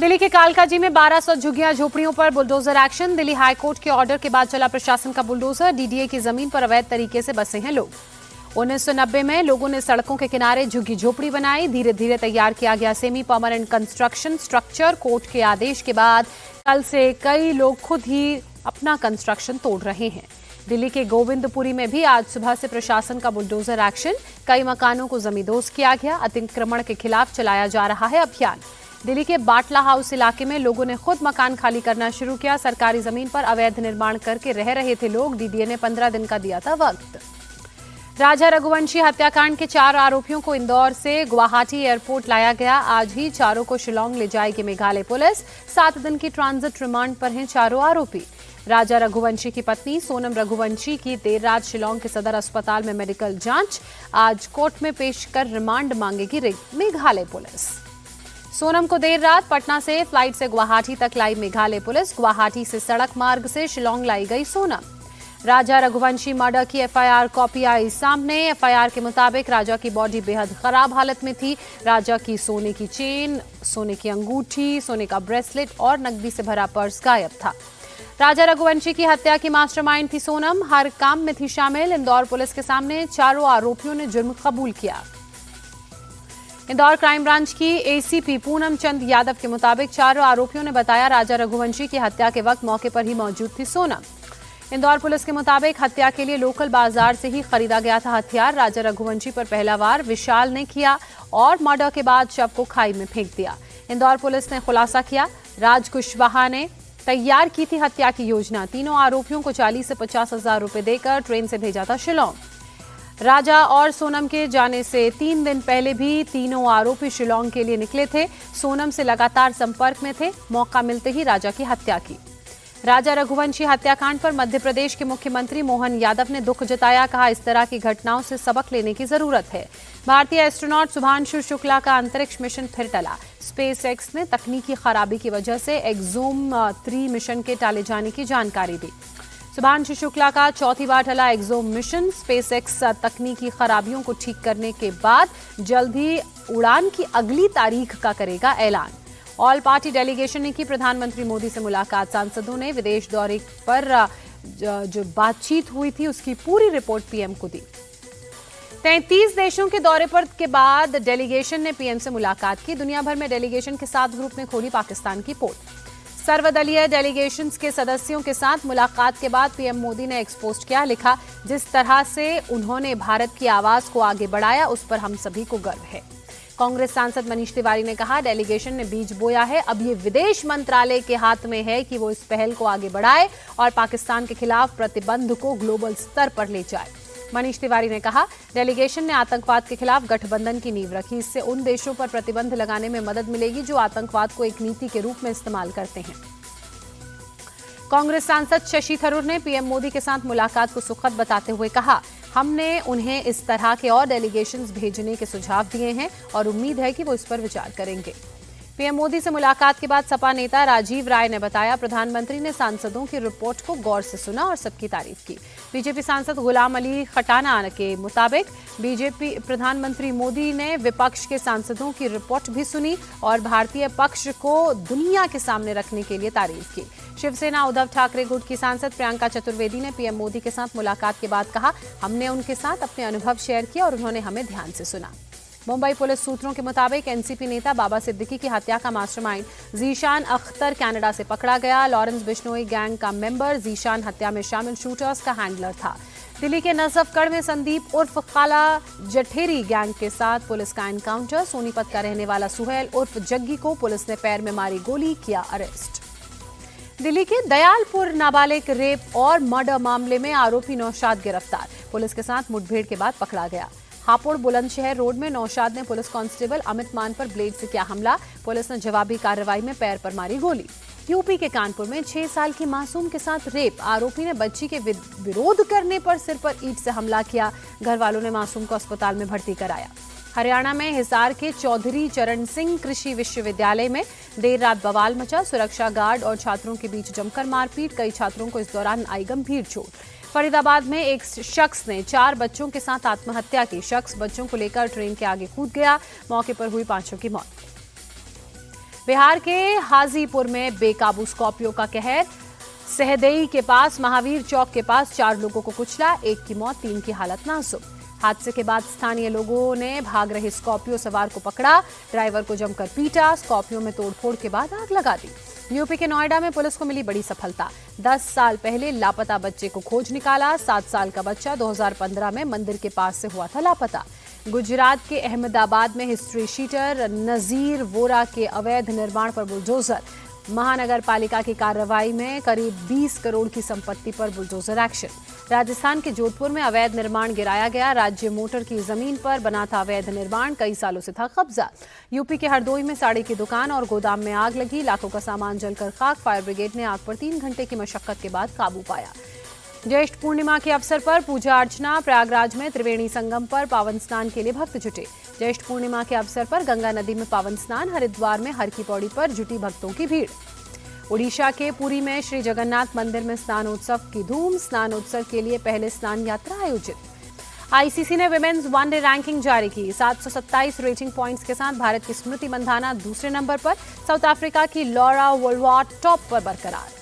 दिल्ली के कालकाजी में 1200 झुग्गियां झोपड़ियों पर बुलडोजर एक्शन। दिल्ली हाईकोर्ट के ऑर्डर के बाद चला प्रशासन का बुलडोजर। डीडीए की जमीन पर अवैध तरीके से बसे हैं लोग। 1990 में लोगों ने सड़कों के किनारे झुग्गी झोपड़ी बनाई। धीरे धीरे तैयार किया गया semi permanent construction structure. Court के आदेश के बाद कल से कई लोग खुद ही अपना कंस्ट्रक्शन तोड़ रहे हैं। दिल्ली के गोविंदपुरी में भी आज सुबह से प्रशासन का बुलडोजर एक्शन। कई मकानों को जमींदोज किया गया। अतिक्रमण के खिलाफ चलाया जा रहा है अभियान। दिल्ली के बाटला हाउस इलाके में लोगों ने खुद मकान खाली करना शुरू किया। सरकारी जमीन पर अवैध निर्माण करके रह रहे थे लोग। डीडीए ने 15 दिन का दिया था वक्त। राजा रघुवंशी हत्याकांड के 4 आरोपियों को इंदौर से गुवाहाटी एयरपोर्ट लाया गया। आज ही चारों को शिलांग ले जाएगी मेघालय पुलिस। 7 दिन की ट्रांजिट रिमांड पर हैं चारों आरोपी। राजा रघुवंशी की पत्नी सोनम रघुवंशी की देर रात शिलांग के सदर अस्पताल में मेडिकल जांच। आज कोर्ट में पेश कर रिमांड मांगेगी मेघालय पुलिस। सोनम को देर रात पटना से फ्लाइट से गुवाहाटी तक लाई मेघालय पुलिस। गुवाहाटी से सड़क मार्ग से शिलांग लाई गई सोनम। राजा रघुवंशी मर्डर की एफआईआर कॉपी आई सामने। एफआईआर के मुताबिक राजा की बॉडी बेहद खराब हालत में थी। राजा की सोने की चेन, सोने की अंगूठी, सोने का ब्रेसलेट और नकदी से भरा पर्स गायब था। राजा रघुवंशी की हत्या की मास्टरमाइंड थी सोनम। हर काम में थी शामिल। इंदौर पुलिस के सामने चारों आरोपियों ने जुर्म कबूल किया। इंदौर क्राइम ब्रांच की एसीपी पूनम चंद यादव के मुताबिक चारों आरोपियों ने बताया राजा रघुवंशी की हत्या के वक्त मौके पर ही मौजूद थी सोनम। इंदौर पुलिस के मुताबिक हत्या के लिए लोकल बाजार से ही खरीदा गया था हथियार। राजा रघुवंशी पर पहला वार विशाल ने किया और मर्डर के बाद शव को खाई में फेंक दिया। इंदौर पुलिस ने खुलासा किया राज कुशवाहा ने तैयार की थी हत्या की योजना। तीनों आरोपियों को 40 से 50 हजार रुपए देकर ट्रेन से भेजा था शिलांग। राजा और सोनम के जाने से 3 दिन पहले भी तीनों आरोपी शिलांग के लिए निकले थे। सोनम से लगातार संपर्क में थे। मौका मिलते ही राजा की हत्या की। राजा रघुवंशी हत्याकांड पर मध्य प्रदेश के मुख्यमंत्री मोहन यादव ने दुख जताया। कहा इस तरह की घटनाओं से सबक लेने की जरूरत है। भारतीय एस्ट्रोनॉट शुभांशु शुक्ला का अंतरिक्ष मिशन फिर टला। स्पेस एक्स ने तकनीकी खराबी की वजह से एक्सोम 3 मिशन के टाले जाने की जानकारी दी। शुभांशु शुक्ला का 4थी बार टला एक्सोम मिशन। स्पेस एक्स तकनीकी खराबियों को ठीक करने के बाद जल्द ही उड़ान की अगली तारीख का करेगा ऐलान। ऑल पार्टी डेलीगेशन ने की प्रधानमंत्री मोदी से मुलाकात। सांसदों ने विदेश दौरे पर जो बातचीत हुई थी उसकी पूरी रिपोर्ट पीएम को दी। 33 देशों के दौरे पर के बाद डेलीगेशन ने पीएम से मुलाकात की। दुनिया भर में डेलीगेशन के 7 ग्रुप ने खोली पाकिस्तान की पोल। सर्वदलीय डेलीगेशंस के सदस्यों के साथ मुलाकात के बाद पीएम मोदी ने एक्सपोस्ट किया। लिखा जिस तरह से उन्होंने भारत की आवाज को आगे बढ़ाया उस पर हम सभी को गर्व है। कांग्रेस सांसद मनीष तिवारी ने कहा डेलीगेशन ने बीज बोया है। अब ये विदेश मंत्रालय के हाथ में है कि वो इस पहल को आगे बढ़ाए और पाकिस्तान के खिलाफ प्रतिबंध को ग्लोबल स्तर पर ले जाए। मनीष तिवारी ने कहा डेलीगेशन ने आतंकवाद के खिलाफ गठबंधन की नींव रखी। इससे उन देशों पर प्रतिबंध लगाने में मदद मिलेगी जो आतंकवाद को एक नीति के रूप में इस्तेमाल करते हैं। कांग्रेस सांसद शशि थरूर ने पीएम मोदी के साथ मुलाकात को सुखद बताते हुए कहा हमने उन्हें इस तरह के और डेलीगेशंस भेजने के सुझाव दिए हैं और उम्मीद है कि वो इस पर विचार करेंगे। पीएम मोदी से मुलाकात के बाद सपा नेता राजीव राय ने बताया प्रधानमंत्री ने सांसदों की रिपोर्ट को गौर से सुना और सबकी तारीफ की। बीजेपी सांसद गुलाम अली खटाना के मुताबिक बीजेपी प्रधानमंत्री मोदी ने विपक्ष के सांसदों की रिपोर्ट भी सुनी और भारतीय पक्ष को दुनिया के सामने रखने के लिए तारीफ की। शिवसेना उद्धव ठाकरे गुट की सांसद प्रियंका चतुर्वेदी ने पीएम मोदी के साथ मुलाकात के बाद कहा हमने उनके साथ अपने अनुभव शेयर किए और उन्होंने हमें ध्यान से सुना। मुंबई पुलिस सूत्रों के मुताबिक एनसीपी नेता बाबा सिद्दीकी की हत्या का मास्टरमाइंड जीशान अख्तर कनाडा से पकड़ा गया। लॉरेंस बिश्नोई गैंग का मेंबर जीशान हत्या में शामिल शूटर्स का हैंडलर था। दिल्ली के नजफगढ़ में संदीप उर्फ काला जठेरी गैंग के साथ पुलिस का एनकाउंटर। सोनीपत का रहने वाला सुहेल उर्फ जग्गी को पुलिस ने पैर में मारी गोली, किया अरेस्ट। दिल्ली के दयालपुर नाबालिग रेप और मर्डर मामले में आरोपी नौशाद गिरफ्तार। पुलिस के साथ मुठभेड़ के बाद पकड़ा गया। हापुड़ बुलंदशहर रोड में नौशाद ने पुलिस कांस्टेबल अमित मान पर ब्लेड से किया हमला। पुलिस ने जवाबी कार्रवाई में पैर पर मारी गोली। यूपी के कानपुर में 6 साल की मासूम के साथ रेप। आरोपी ने बच्ची के विरोध करने पर सिर पर ईंट से हमला किया। घर वालों ने मासूम को अस्पताल में भर्ती कराया। हरियाणा में हिसार के चौधरी चरण सिंह कृषि विश्वविद्यालय में देर रात बवाल मचा। सुरक्षा गार्ड और छात्रों के बीच जमकर मारपीट। कई छात्रों को इस दौरान आई गंभीर चोट। फरीदाबाद में एक शख्स ने 4 बच्चों के साथ आत्महत्या की। शख्स बच्चों को लेकर ट्रेन के आगे कूद गया। मौके पर हुई 5 की मौत। बिहार के हाजीपुर में बेकाबू स्कॉर्पियो का कहर। सहदेई के पास महावीर चौक के पास 4 लोगों को कुचला, 1 की मौत, 3 की हालत नाजुक। हादसे के बाद स्थानीय लोगों ने भाग रहे स्कॉर्पियो सवार को पकड़ा, ड्राइवर को जमकर पीटा, स्कॉर्पियो में तोड़फोड़ के बाद आग लगा दी। यूपी के नोएडा में पुलिस को मिली बड़ी सफलता। 10 साल पहले लापता बच्चे को खोज निकाला। 7 साल का बच्चा 2015 में मंदिर के पास से हुआ था लापता। गुजरात के अहमदाबाद में हिस्ट्री शीटर नजीर वोरा के अवैध निर्माण पर बुलडोजर। महानगर पालिका की कार्रवाई में करीब 20 करोड़ की संपत्ति पर बुलडोजर एक्शन। राजस्थान के जोधपुर में अवैध निर्माण गिराया गया। राज्य मोटर की जमीन पर बना था अवैध निर्माण, कई सालों से था कब्जा। यूपी के हरदोई में साड़ी की दुकान और गोदाम में आग लगी, लाखों का सामान जलकर खाक। फायर ब्रिगेड ने आग पर 3 घंटे की मशक्कत के बाद काबू पाया। ज्येष्ठ पूर्णिमा के अवसर पर पूजा अर्चना। प्रयागराज में त्रिवेणी संगम पर पावन स्नान के लिए भक्त जुटे। ज्येष्ठ पूर्णिमा के अवसर पर गंगा नदी में पावन स्नान। हरिद्वार में हर की पौड़ी पर जुटी भक्तों की भीड़। ओडिशा के पुरी में श्री जगन्नाथ मंदिर में स्नानोत्सव की धूम। स्नानोत्सव के लिए पहले स्नान यात्रा आयोजित। आईसीसी ने विमेन्स वनडे रैंकिंग जारी की। 727 रेटिंग पॉइंट्स के साथ भारत की स्मृति मंधाना दूसरे नंबर पर, साउथ अफ्रीका की लॉरा वोल्वाट टॉप पर बरकरार।